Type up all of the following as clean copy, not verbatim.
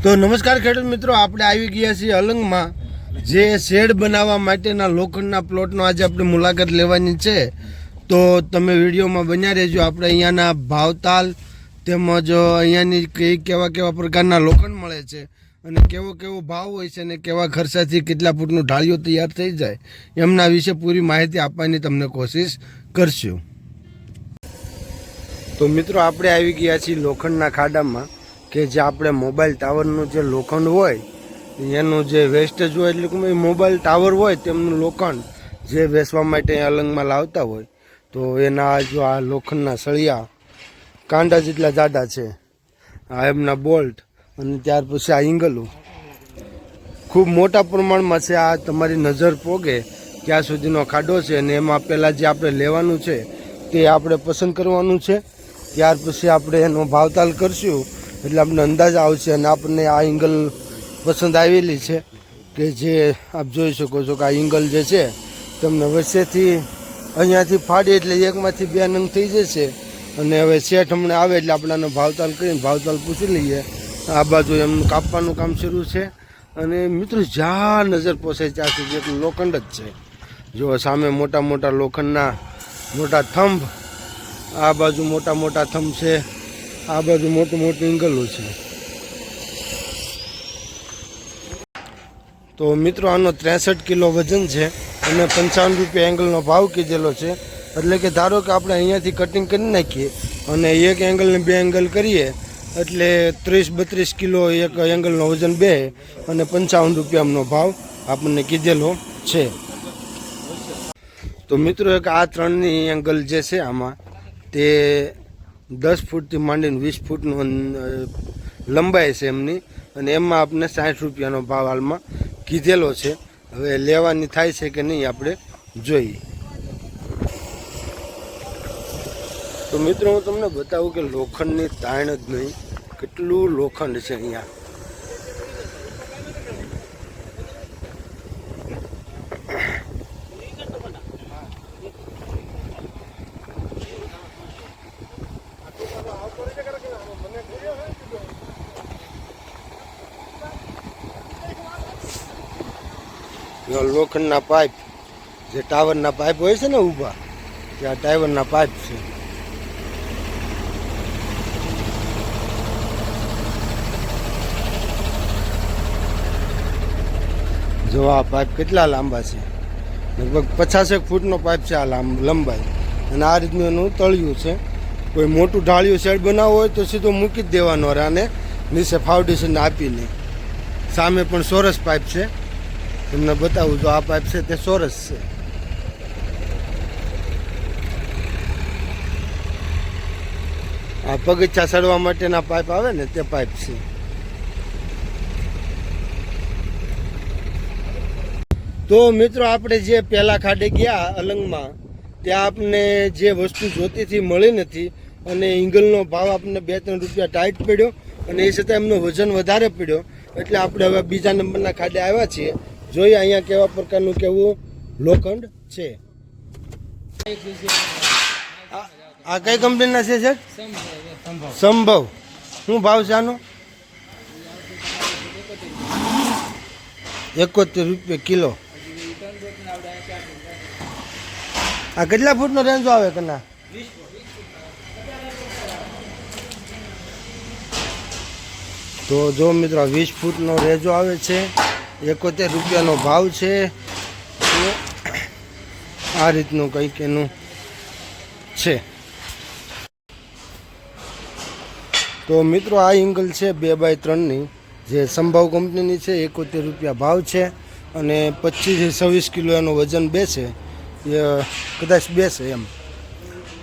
તો નમસ્કાર ખેડૂત મિત્રો, આપણે આવી ગયા છીએ અલંગમાં જે શેડ બનાવવા માટેના લોખંડના પ્લોટનો આજે આપણે મુલાકાત લેવાની છે. તો તમે વિડીયોમાં બન્યા રહેજો. આપણે અહીંયાના ભાવતાલ તેમજ અહીંયાની કેવા કેવા પ્રકારના લોખંડ મળે છે અને કેવો કેવો ભાવ હોય છે અને કેવા ખર્ચાથી કેટલા ફૂટનું ઢાળિયો તૈયાર થઈ જાય એમના વિશે પૂરી માહિતી આપવાની તમને કોશિશ કરશું. તો મિત્રો, આપણે આવી ગયા છીએ લોખંડના ખાડામાં કે જે આપણે મોબાઈલ ટાવરનું જે લોખંડ હોય એનું જે વેસ્ટેજ હોય, એટલે કે મોબાઈલ ટાવર હોય તેમનું લોખંડ જે વેચવા માટે અલંગમાં લાવતા હોય, તો એના જો આ લોખંડના સળિયા કાંડા જેટલા જાડા છે, આ એમના બોલ્ટ અને ત્યાર પછી આ એંગલો ખૂબ મોટા પ્રમાણમાં છે. આ તમારી નજર પોગે ત્યાં સુધીનો ખાડો છે અને એમાં પહેલાં જે આપણે લેવાનું છે તે આપણે પસંદ કરવાનું છે. ત્યાર પછી આપણે એનો ભાવતાલ કરશું એટલે આપણને અંદાજ આવશે અને આપણને આ એંગલ પસંદ આવેલી છે કે જે આપ જોઈ શકો છો કે આ એંગલ જે છે તમને વચ્ચેથી અહીંયાથી ફાડી એટલે એકમાંથી બે નંગ થઈ જશે. અને હવે સેટ હમણાં આવે એટલે આપણે આનો ભાવતાલ કરીને ભાવતાલ પૂછી લઈએ. આ બાજુ એમનું કાપવાનું કામ શરૂ છે અને મિત્રો જ્યાં નજર પહોંચે ત્યાં સુધી એટલું લોખંડ જ છે. જો સામે મોટા મોટા લોખંડના મોટા થંભ, આ બાજુ મોટા મોટા થંભ છે, આ બાજુ મોટું મોટું એંગલો છે. તો મિત્રો, આનો 63 કિલો વજન છે અને 55 રૂપિયા એંગલનો ભાવ કીધેલો છે. એટલે કે ધારો કે આપણે અહીંયાથી કટિંગ કરી નાખીએ અને એક એંગલને બે એંગલ કરીએ એટલે 30-32 કિલો એક એંગલનો વજન બે અને 55 રૂપિયાનો ભાવ આપણને કીધેલો છે. તો મિત્રો, એક આ ત્રણની એંગલ જે છે આમાં તે 10 ફૂટથી માંડીને 20 ફૂટનું લંબાઈ છે એમની, અને એમાં આપણે 60 રૂપિયાનો ભાવ હાલમાં કીધેલો છે. હવે લેવાની થાય છે કે નહીં આપણે જોઈએ. તો મિત્રો, હું તમને બતાવું કે લોખંડની તાણ જ નહીં, કેટલું લોખંડ છે અહીંયા. લોખંડના પાઇપ, જે ટાવરના પાઇપ હોય છે ને ઊભા, ત્યાં ટાવરના પાઇપ છે. જો આ પાઇપ કેટલા લાંબા છે, લગભગ 50 ફૂટનો પાઇપ છે આ લંબાઈ. અને આ રીતનું એનું તળિયું છે. કોઈ મોટું ઢાળિયું શેડ બનાવવું હોય તો સીધો મૂકી જ દેવાનો આને નીચે ફાઉન્ડેશન આપીને. સામે પણ ચોરસ પાઇપ છે, તમને બતાવું. તો આ પાઇપ છે તે ચોરસ છે. આ પગથિયા ચડવા માટેના પાઇપ આવે ને તે પાઇપ છે. તો મિત્રો, આપણે જે પહેલા ખાડે ગયા અલંગમાં ત્યાં આપણને જે વસ્તુ જોતી હતી મળી નથી અને એંગલનો ભાવ આપણને 2-3 રૂપિયા ટાઈટ પડ્યો અને એ છતાં એમનો વજન વધારે પડ્યો. એટલે આપણે હવે બીજા નંબરના ખાડે આવ્યા છીએ. જોઈએ અહીંયા કેવા પ્રકારનું કેવું લોખંડ છે. આ કઈ કંપનીના છે સર? સંભવ. શું ભાવ છે આનો? 71 રૂપિયા કિલો. આ કેટલા ફૂટનો રેન્જો આવે કના? તો જો મિત્રો, 20 ફૂટનો રેજો આવે છે. 71 રૂપિયાનો ભાવ છે. આ રીતનું કંઈક એનું છે. તો મિત્રો, આ એંગલ છે 2x3ની, જે સંભવ કંપનીની છે. 71 રૂપિયા ભાવ છે અને 25-26 કિલો એનો વજન બેસે, કદાચ બેસે એમ.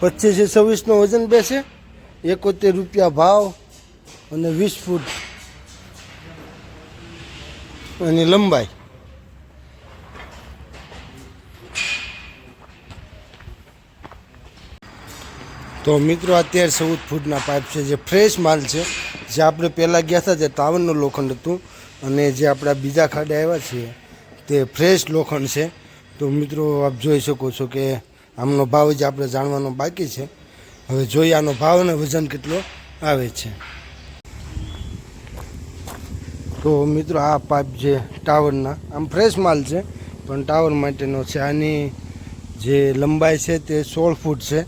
25-26નો વજન બેસે, 71 રૂપિયા ભાવ અને 20 ફૂટ એની લંબાઈ. તો મિત્રો, આ 13-14 ફૂટના પાઇપ છે, જે ફ્રેશ માલ છે. જે આપણે પહેલાં ગયા હતા તે ટાવરનું લોખંડ હતું અને જે આપણા બીજા ખાડે આવ્યા છીએ તે ફ્રેશ લોખંડ છે. તો મિત્રો, આપ જોઈ શકો છો કે આમનો ભાવ જ આપણે જાણવાનો બાકી છે. હવે જોઈએ આનો ભાવ અને વજન કેટલો આવે છે. તો મિત્રો આ પાઇપ જે ટાવરના આમ ફ્રેશ માલ છે પણ ટાવર માટેનો છે. આની જે લંબાઈ છે તે 16 ફૂટ છે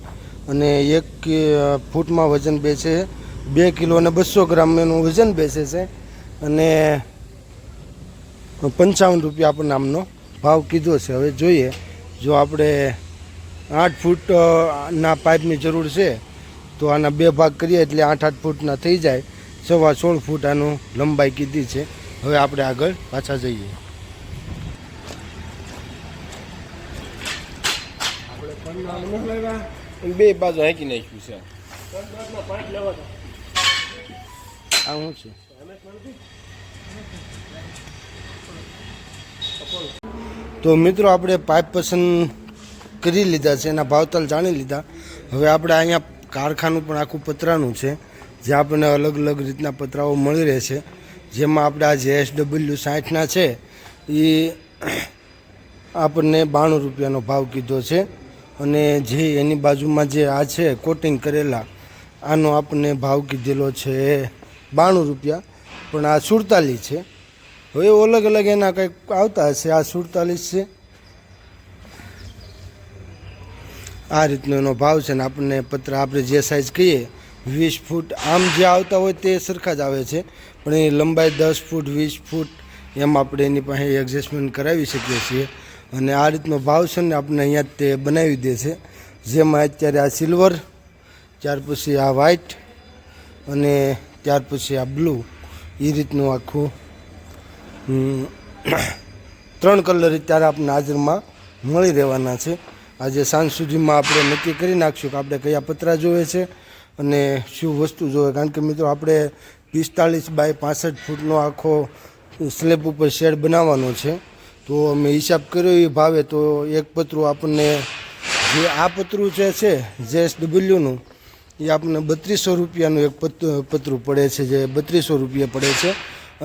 અને 1 ફૂટમાં વજન બેસે 2 કિલો અને 200 ગ્રામ એનું વજન બેસે છે અને 55 રૂપિયા આપણને આમનો ભાવ કીધો છે. હવે જોઈએ જો આપણે 8 ફૂટ ના પાઇપની જરૂર છે તો આના 2 ભાગ કરીએ એટલે 8-8 ફૂટના થઈ જાય. 16.5 ફૂટ આનું લંબાઈ કીધી છે. હવે આપણે આગળ પાછા જઈએ. બે બાજુ હાંકી નાખ્યું છે. આ શું છે? તો મિત્રો આપણે પાઇપ પસંદ કરી લીધા છે, એના ભાવતાલ જાણી લીધા. હવે આપણે અહીંયા કારખાનું પણ આખું પતરાનું છે, જે આપણને અલગ અલગ રીતના પતરાઓ મળી રહે છે. જેમાં આપણે આ જે SW60ના છે એ આપણને 92 રૂપિયાનો ભાવ કીધો છે અને જે એની બાજુમાં જે આ છે કોટિંગ કરેલા આનો આપણને ભાવ કીધેલો છે 92 રૂપિયા, પણ આ 47 છે. હવે અલગ અલગ એના કંઈક આવતા હશે. આ 47 છે, આ રીતનો એનો ભાવ છે ને આપણને પતરા આપણે જે સાઇઝ કહીએ 20 ફૂટ આમ જે આવતા હોય તે સરખા જ આવે છે, પણ એની લંબાઈ 10 ફૂટ 20 ફૂટ એમ આપણે એની પાસે એડજસ્ટમેન્ટ કરાવી શકીએ છીએ. અને આ રીતનો ભાવ છે ને આપણે અહીંયા તે બનાવી દે છે, જેમાં અત્યારે આ સિલ્વર, ત્યાર પછી આ વ્હાઈટ અને ત્યાર પછી આ બ્લુ એ રીતનું આખું 3 કલર અત્યારે આપણને હાજરમાં મળી રહેવાના છે. આજે સાંજ સુધીમાં આપણે નક્કી કરી નાખશું કે આપણે કયા પતરા જોઈએ છે અને શું વસ્તુ જોઈએ. કારણ કે મિત્રો આપણે 45 બાય 65 ફૂટનો આખો સ્લેબ ઉપર શેડ બનાવવાનો છે. તો અમે હિસાબ કર્યો એ ભાવે તો એક પતરું આપણને જે આ પતરું જે છે JSWનું એ આપણને 3200 રૂપિયાનું એક પતરું પડે છે, જે 3200 રૂપિયા પડે છે.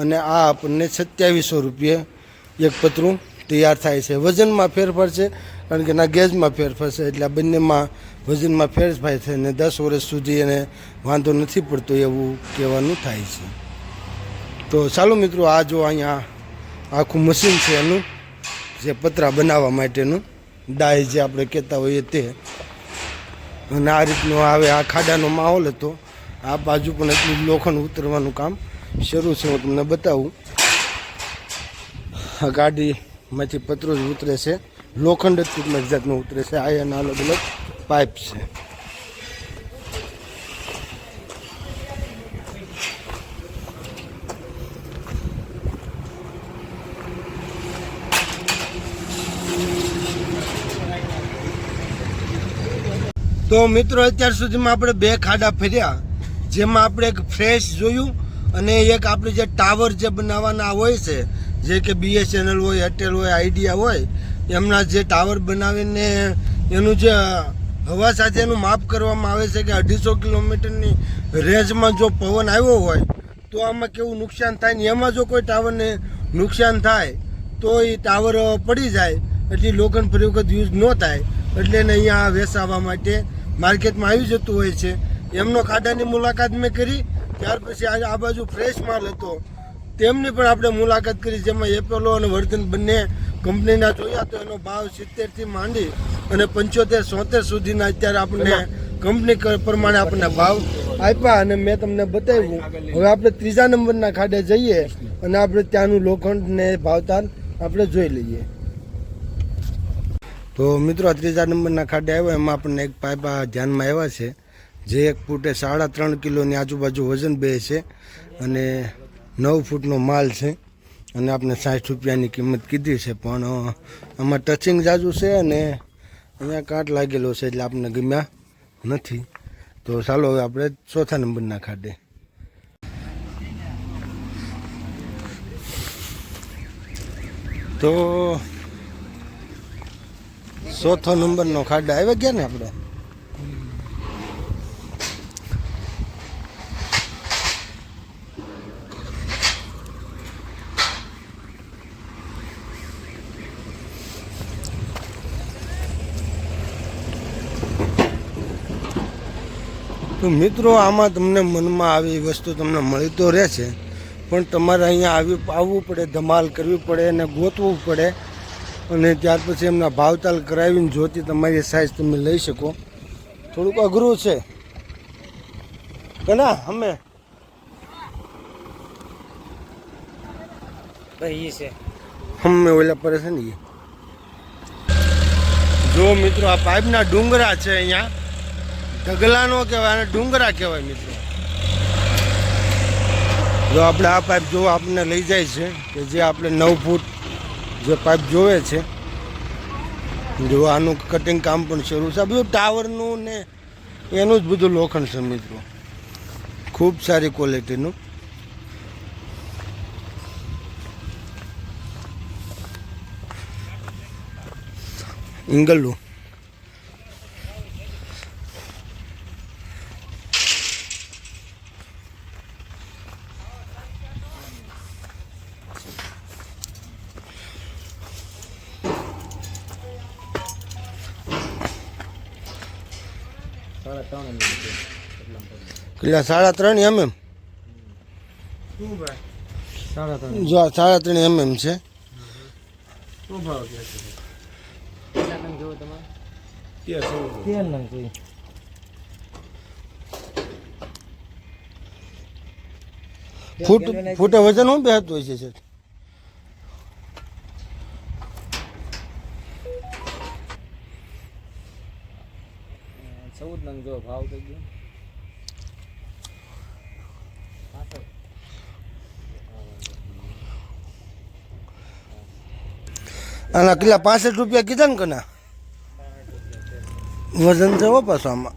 અને આ આપણને 2700 રૂપિયા એક પતરું તૈયાર થાય છે. વજનમાં ફેરફાર છે કારણ કે એના ગેજમાં ફેરફાર છે, એટલે આ બંનેમાં વજનમાં ફેરફાર છે અને 10 વર્ષ સુધી એને વાંધો નથી પડતો એવું કહેવાનું થાય છે. તો ચાલો મિત્રો, આ જો અહીંયા આખું મશીન છે એનું, જે પતરા બનાવવા માટેનું ડાય જે આપણે કહેતા હોઈએ તે. અને આ રીતનો આવે આ ખાડાનો માહોલ હતો. આ બાજુ પણ એટલું લોખંડ ઉતરવાનું કામ શરૂ છે. હું તમને બતાવું. આ ગાડીમાંથી પતરો જ ઉતરે છે, લોખંડ જ ટૂંકમાં જાતનું ઉતરે છે. આ એના અલગ અલગ પાઇપ છે. તો મિત્રો અત્યાર સુધીમાં આપણે 2 ખાડા ફર્યા, જેમાં આપણે એક ફ્રેશ જોયું અને એક આપણે જે ટાવર જે બનાવવાના હોય છે, જે કે BSNL હોય, એરટેલ હોય, આઈડિયા હોય, એમના જે ટાવર બનાવીને એનું જે હવા સાથે એનું માપ કરવામાં આવે છે કે 250 કિલોમીટરની રેન્જમાં જો પવન આવ્યો હોય તો આમાં કેવું નુકસાન થાય ને એમાં જો કોઈ ટાવરને નુકસાન થાય તો એ ટાવર પડી જાય એટલે લોખંડ ફરી વખત યુઝ ન થાય. એટલે એને અહીંયા વેચાવવા માટે માર્કેટમાં આવી જતું હોય છે. એમનો ખાડાની મુલાકાત મેં કરી. ત્યાર પછી આ બાજુ ફ્રેશ માલ હતો તેમની પણ આપણે મુલાકાત કરી, જેમાં એપોલો અને વર્ધન બંને કંપનીના જોયા તો એનો ભાવ 70થી માંડી અને 75-76 સુધીના અત્યારે આપણને કંપની પ્રમાણે આપણને ભાવ આપ્યા અને મેં તમને બતાવ્યું. હવે આપણે 3જા નંબરના ખાડે જઈએ અને આપણે ત્યાંનું લોખંડ ને ભાવતાલ આપણે જોઈ લઈએ. તો મિત્રો 3જા નંબરના ખાડે આવ્યા, એમાં આપણને એક પાઇપ ધ્યાનમાં આવ્યા છે, જે 1 ફૂટે 3.5 કિલોની આજુબાજુ વજન બે છે અને 9 ફૂટનો માલ છે અને આપણે 60 રૂપિયાની કિંમત કીધી છે. પણ આમાં ટચિંગ જાજુ છે અને અહીંયા કાંટ લાગેલો છે એટલે આપણને ગમ્યા નથી. તો ચાલો હવે આપણે 4થા નંબરના ખાડે. તો 4થો નંબરનો ખાડો આવ્યા ગયા ને આપણે. તો મિત્રો આમાં તમને મનમાં આવી વસ્તુ તમને મળી તો રહે છે, પણ તમારે અહીંયા આવવું પડે, ધમાલ કરવી પડે અને ગોતવું પડે અને ત્યાર પછી એમના ભાવતાલ કરાવીને જોતી તમારી સાઈઝ તમે લઈ શકો. થોડુંક અઘરું છે કે ના? અમે ભાઈ છે અમે ઓલા પર છે ને ઈ. જો મિત્રો આ પાઇપના ડુંગરા છે અહીંયા, ઢગલા નો કહેવાય અને ડુંગરા કહેવાય મિત્રો. જો આપણે આ પાઇપ જો આપણને લઈ જાય છે કે જે આપણે 9 ફૂટ જે પાઇપ જોવે છે, જો આનું કટિંગ કામ પણ શરૂ છે. આ બધું ટાવરનું ને એનું જ બધું લોખંડ છે મિત્રો, ખૂબ સારી ક્વોલિટીનું. ઇંગલું કેટલા 3.5 mm? જો આ 3.5 mm છે. શું ભાવ છે? જોવો તમારે 13 નંગ જોઈએ. ફૂટે વજન શું બેસતું હોય છે સર? 14 નંગ જો ભાવ થઈ ગયો. આના કેટલા 65 રૂપિયા કીધા ને કના વજન છે હો પાછો આમાં.